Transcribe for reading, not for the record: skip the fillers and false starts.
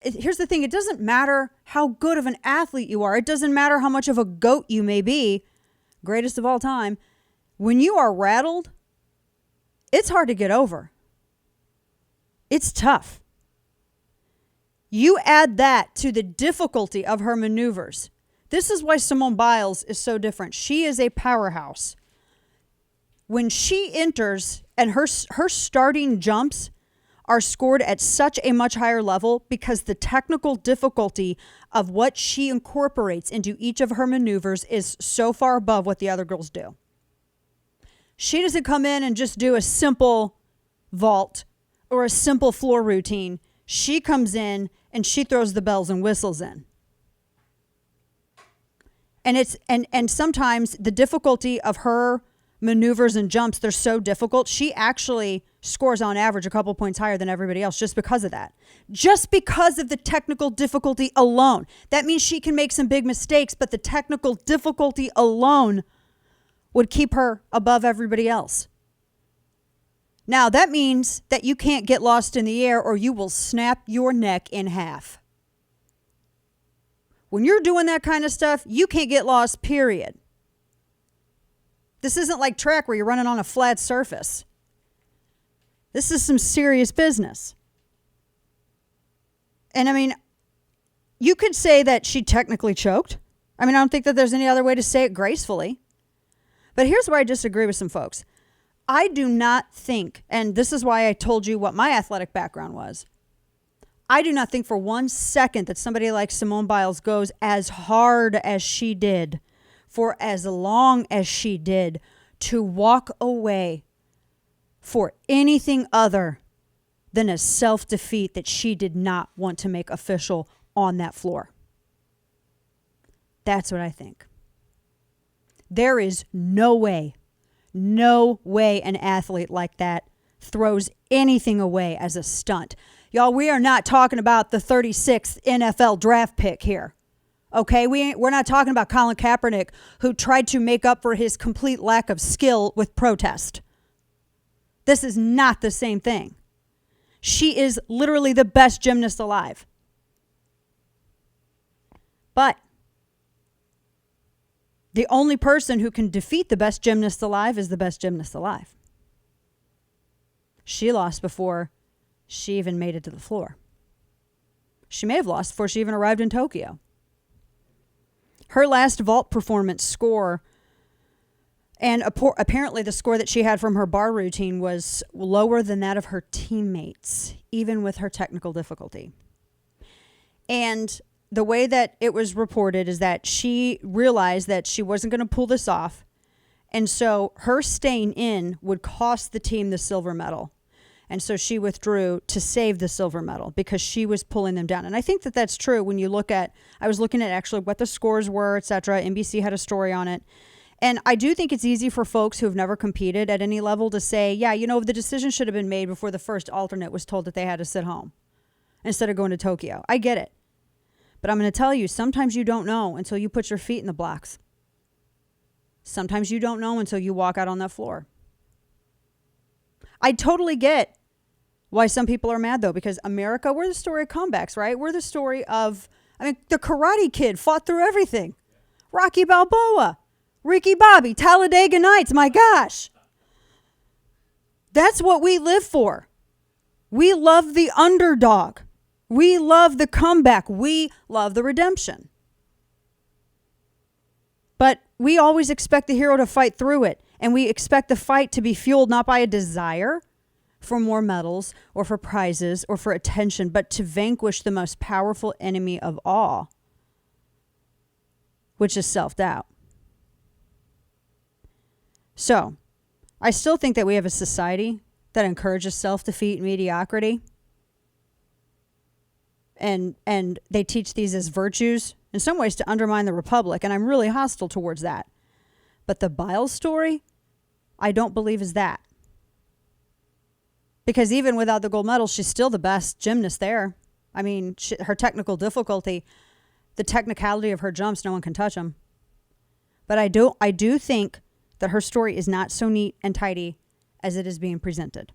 Here's the thing. It doesn't matter how good of an athlete you are. It doesn't matter how much of a GOAT you may be, greatest of all time. When you are rattled, it's hard to get over. It's tough. You add that to the difficulty of her maneuvers. This is why Simone Biles is so different. She is a powerhouse. When she enters and her starting jumps are scored at such a much higher level because the technical difficulty of what she incorporates into each of her maneuvers is so far above what the other girls do. She doesn't come in and just do a simple vault or a simple floor routine. She comes in and she throws the bells and whistles in. And sometimes the difficulty of her maneuvers and jumps, they're so difficult. She actually scores on average a couple points higher than everybody else just because of that. Just because of the technical difficulty alone. That means she can make some big mistakes, but the technical difficulty alone would keep her above everybody else. Now, that means that you can't get lost in the air or you will snap your neck in half. When you're doing that kind of stuff, you can't get lost, period. This isn't like track where you're running on a flat surface. This is some serious business. And I mean, you could say that she technically choked. I mean, I don't think that there's any other way to say it gracefully. But here's where I disagree with some folks. I do not think, and this is why I told you what my athletic background was. I do not think for 1 second that somebody like Simone Biles goes as hard as she did for as long as she did to walk away for anything other than a self-defeat that she did not want to make official on that floor. That's what I think. There is no way an athlete like that throws anything away as a stunt. Y'all, we are not talking about the 36th NFL draft pick here. Okay, we're not talking about Colin Kaepernick, who tried to make up for his complete lack of skill with protest. This is not the same thing. She is literally the best gymnast alive. But the only person who can defeat the best gymnast alive is the best gymnast alive. She lost before she even made it to the floor. She may have lost before she even arrived in Tokyo. Her last vault performance score, and apparently the score that she had from her bar routine, was lower than that of her teammates, even with her technical difficulty. And the way that it was reported is that she realized that she wasn't going to pull this off. And so her staying in would cost the team the silver medal. And so she withdrew to save the silver medal because she was pulling them down. And I think that that's true when you look at, I was looking at actually what the scores were, etc. NBC had a story on it. And I do think it's easy for folks who have never competed at any level to say, yeah, you know, the decision should have been made before the first alternate was told that they had to sit home instead of going to Tokyo. I get it. But I'm going to tell you, sometimes you don't know until you put your feet in the blocks. Sometimes you don't know until you walk out on that floor. I totally get why some people are mad, though, because America, we're the story of comebacks, right? We're the story of, I mean, the Karate Kid fought through everything. Rocky Balboa, Ricky Bobby, Talladega Nights, my gosh. That's what we live for. We love the underdog. We love the comeback. We love the redemption. But we always expect the hero to fight through it. And we expect the fight to be fueled not by a desire for more medals or for prizes or for attention, but to vanquish the most powerful enemy of all, which is self-doubt. So, I still think that we have a society that encourages self-defeat and mediocrity. And they teach these as virtues, in some ways to undermine the republic, and I'm really hostile towards that. But the Biles story, I don't believe is that. Because even without the gold medal, she's still the best gymnast there. I mean, her technical difficulty, the technicality of her jumps, no one can touch them. But I do think that her story is not so neat and tidy as it is being presented.